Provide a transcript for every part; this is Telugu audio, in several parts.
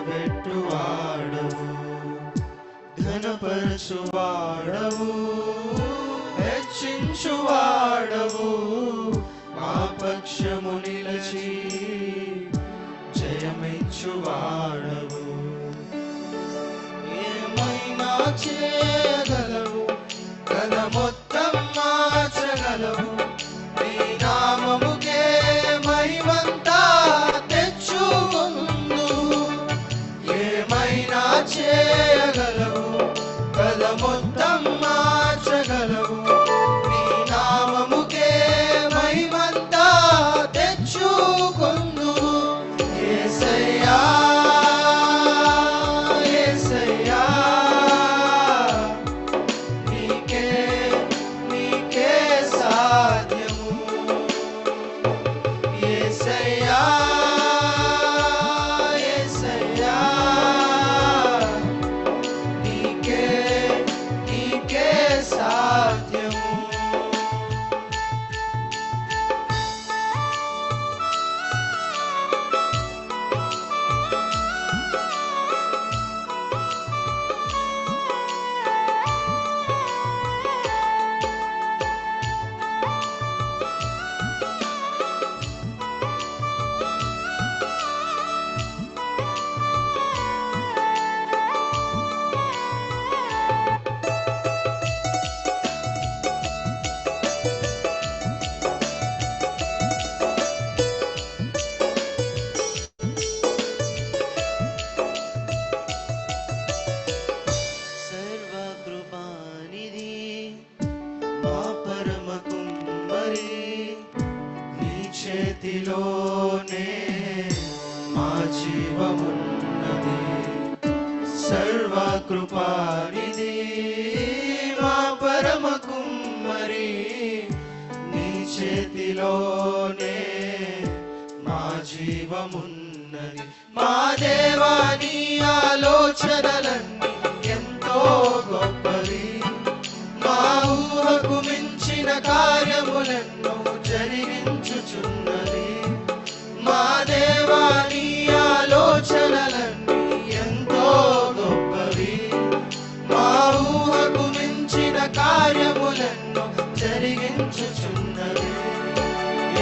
నిలబెట్టువాడవు, ఘనపరచువాడవు, హెచ్చించువాడవు, మా పక్షము నిలచి జయమిచ్చువాడవు. ఏమైనా చేయగలవు, కథ మొత్తం మార్చగలవు, నీ నామముకే మహిమంతా తెచ్చుకుందు. ఏమైనా చేయగలవు, కథ మొత్తం మార్చగలవు, నీ నామముకే మహిమంతా తెచ్చుకుందు. యేసయ్యా యేసయ్యా నీకే నీకే సాధ్యము. యేసయ్యా యేసయ్యా నీకే నీకే సాధ్యము. సర్వకృపానిధి మా పరమ కుమ్మరి, నీ చేతిలోనే మా జీవమున్నది. సర్వకృపానిధి మా పరమ కుమ్మరి, నీ చేతిలోనే మా జీవమున్నది. మా దేవా నీ ఆలోచనలన్నీ ఎంతో గొప్పవి, మా ఊహకు మించిన కార్యములెన్నో జరిగించుచున్నది. మా దేవా నీ ఆలోచనలన్నీ ఎంతో గొప్పవి, మా ఊహకు మించిన కార్యములెన్నో జరిగించుచున్నది.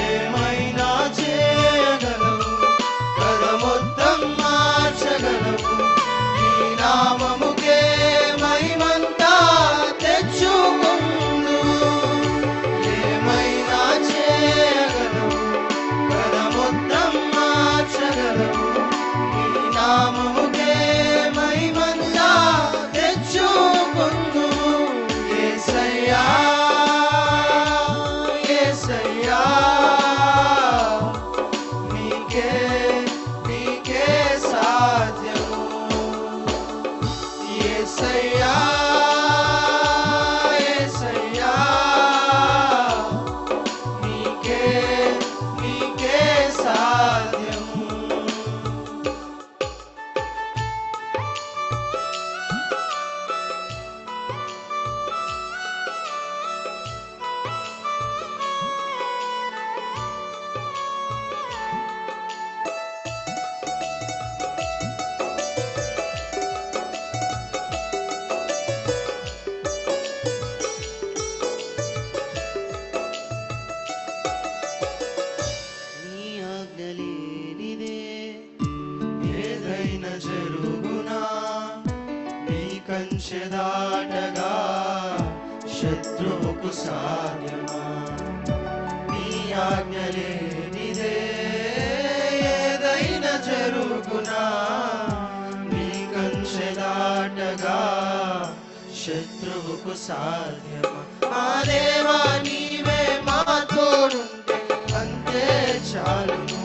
ఏమైనా చేయగలవు, కథ మొత్తం మార్చగలవు, నీ నామముకే మహిమంతా తెచ్చుకుందు. ఏమైనా చేయగలవు, కథ మొత్తం మార్చగలవు, నీ నామముకే మహిమంతా తెచ్చుకుందు. యేసయ్యా యేసయ్యా నీకే నీకే సాధ్యము. యేసయ్యా యేసయ్యా నీకే నీకే సాధ్యము. నీ ఆజ్ఞ లేనిదే ఏదైనా జరుగునా, నీ కంచె దాటగా శత్రువుకు సాధ్యమా. నీ ఆజ్ఞ లేనిదే ఏదైనా జరుగునా, నీ కంచె దాటగా శత్రువుకు సాధ్యమా. మా దేవా నీవే మా తోడుంటే అంతే చాలును,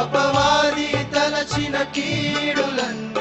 అపవాది తలచిన కీడులన్నీ